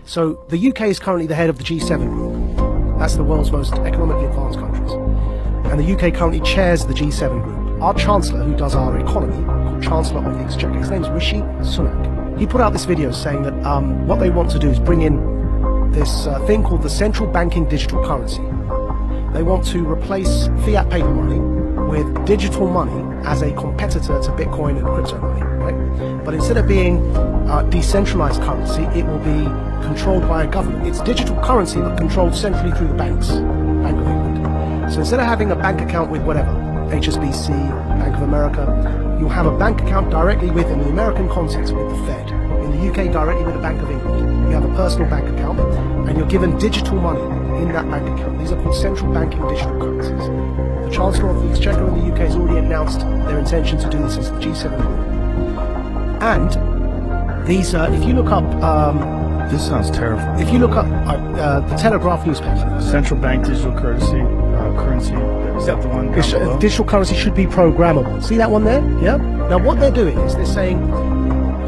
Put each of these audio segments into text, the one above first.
So the UK is currently the head of the G7 group. That's the world's most economically advanced countries. And the UK currently chairs the G7 group. Our Chancellor, who does our economy, called Chancellor of the Exchequer, his name is Rishi Sunak. He put out this video saying that what they want to do is bring in this thing called the central banking digital currency. They want to replace fiat paper money with digital money as a competitor to Bitcoin and crypto money, right? But instead of being decentralized currency, it will be controlled by a government. It's digital currency but controlled centrally through the banks, Bank of England. So instead of having a bank account with whatever, HSBC, Bank of America, you'll have a bank account directly with, in the American context, with the Fed. In the UK, directly with the Bank of England. You have a personal bank account and you're given digital money in that bank account. These are called central banking digital currencies. The Chancellor of the Exchequer in the UK has already announced their intention to do this as the G7 group. And these, if you look up... this sounds terrifying. If you look up the Telegraph newspaper... Central bank digital currency, is that the one? Digital currency should be programmable. See that one there? Yeah? Now what they're doing is they're saying,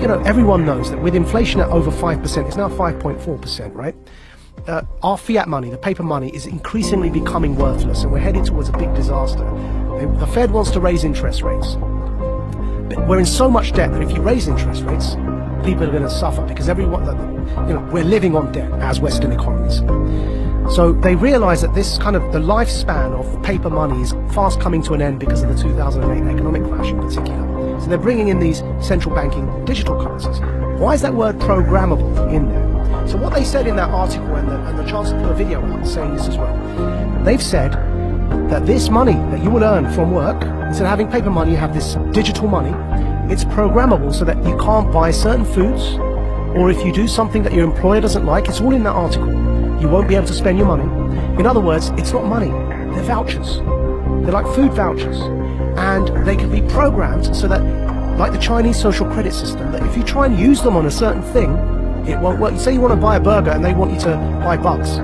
you know, everyone knows that with inflation at over 5%, it's now 5.4%, right? Our fiat money, the paper money, is increasingly becoming worthless, and we're headed towards a big disaster. The Fed wants to raise interest rates. But we're in so much debt that if you raise interest rates, people are going to suffer because everyone, you know, we're living on debt as Western economies. So they realize that this kind of the lifespan of paper money is fast coming to an end because of the 2008 economic crash in particular. So they're bringing in these central banking digital currencies. Why is that word programmable in there? So what they said in that article, and the Chancellor put a video out saying this as well, they've said that this money that you will earn from work, instead of having paper money, you have this digital money. It's programmable so that you can't buy certain foods, or if you do something that your employer doesn't like, it's all in that article. You won't be able to spend your money. In other words, it's not money, they're vouchers. They're like food vouchers. And they can be programmed so that, like the Chinese social credit system, that if you try and use them on a certain thing, it won't work. You say you want to buy a burger and they want you to buy bugs,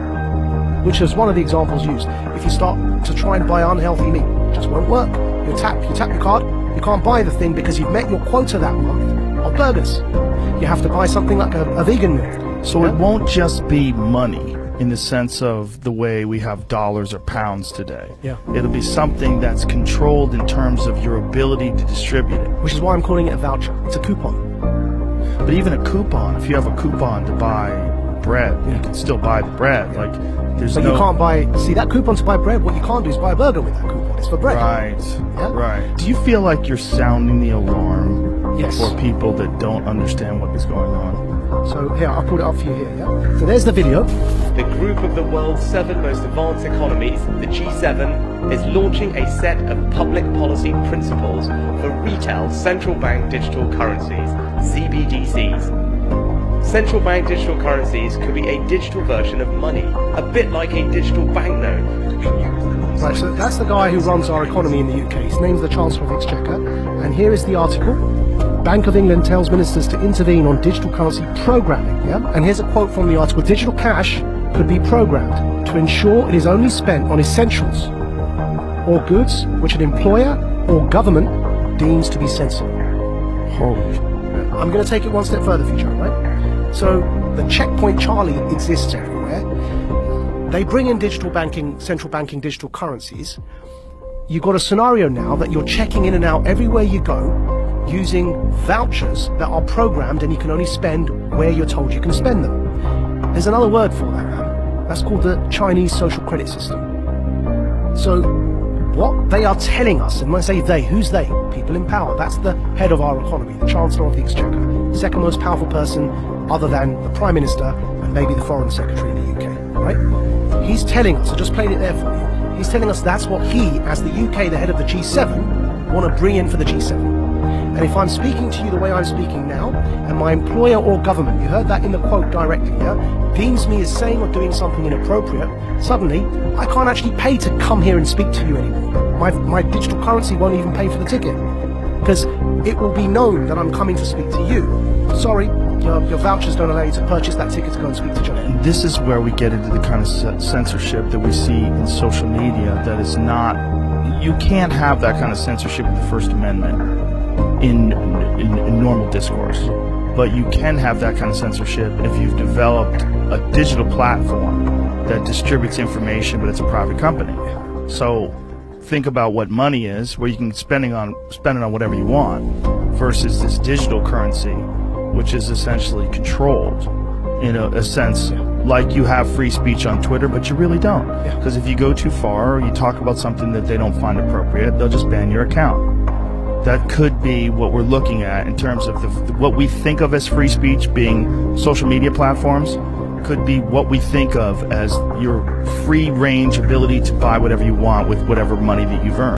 which is one of the examples used. If you start to try and buy unhealthy meat, it just won't work. You tap your card, you can't buy the thing because you've met your quota that month of burgers. You have to buy something like a vegan meal. So it won't just be money in the sense of the way we have dollars or pounds today. Yeah. It'll be something that's controlled in terms of your ability to distribute it. Which is why I'm calling it a voucher. It's a coupon. But even a coupon, if you have a coupon to buy bread, you can still buy the bread. Like, there's but you can't buy, see, that coupon to buy bread, what you can't do is buy a burger with that coupon. It's for bread. Right, yeah? Right. Do you feel like you're sounding the alarm yes. for people that don't understand what is going on? So here, I'll put it up for you here, yeah? So there's the video. The group of the world's 7 most advanced economies, the G7, is launching a set of public policy principles for retail central bank digital currencies, CBDCs. Central bank digital currencies could be a digital version of money, a bit like a digital banknote. Right, so that's the guy who runs our economy in the UK. His name's the Chancellor of the Exchequer, and here is the article. Bank of England tells ministers to intervene on digital currency programming, yeah? And here's a quote from the article. Digital cash could be programmed to ensure it is only spent on essentials or goods which an employer or government deems to be sensible. Holy shit. I'm going to take it one step further for you, Joe, right? So the checkpoint Charlie exists everywhere. They bring in digital banking, central banking digital currencies. You've got a scenario now that you're checking in and out everywhere you go using vouchers that are programmed and you can only spend where you're told you can spend them. There's another word for that, man. That's called the Chinese social credit system. So what they are telling us, and when I say they, who's they? People in power. That's the head of our economy, the Chancellor of the Exchequer, second most powerful person other than the Prime Minister and maybe the Foreign Secretary in the UK, right? He's telling us, I just played it there for you, he's telling us that's what he, as the UK, the head of the G7, want to bring in for the G7. And if I'm speaking to you the way I'm speaking now, and my employer or government, you heard that in the quote directly, yeah, deems me as saying or doing something inappropriate, suddenly I can't actually pay to come here and speak to you anymore. My digital currency won't even pay for the ticket, because it will be known that I'm coming to speak to you. Sorry, your vouchers don't allow you to purchase that ticket to go and speak to Joe. And this is where we get into the kind of censorship that we see in social media that is not, you can't have that kind of censorship with the First Amendment in normal discourse. But you can have that kind of censorship if you've developed a digital platform that distributes information, but it's a private company. So think about what money is, where you can spend it on whatever you want, versus this digital currency, which is essentially controlled in a sense, like you have free speech on Twitter, but you really don't. Because if you go too far or you talk about something that they don't find appropriate, they'll just ban your account. That could be what we're looking at in terms of what we think of as free speech being social media platforms, could be what we think of as your free range ability to buy whatever you want with whatever money that you've earned.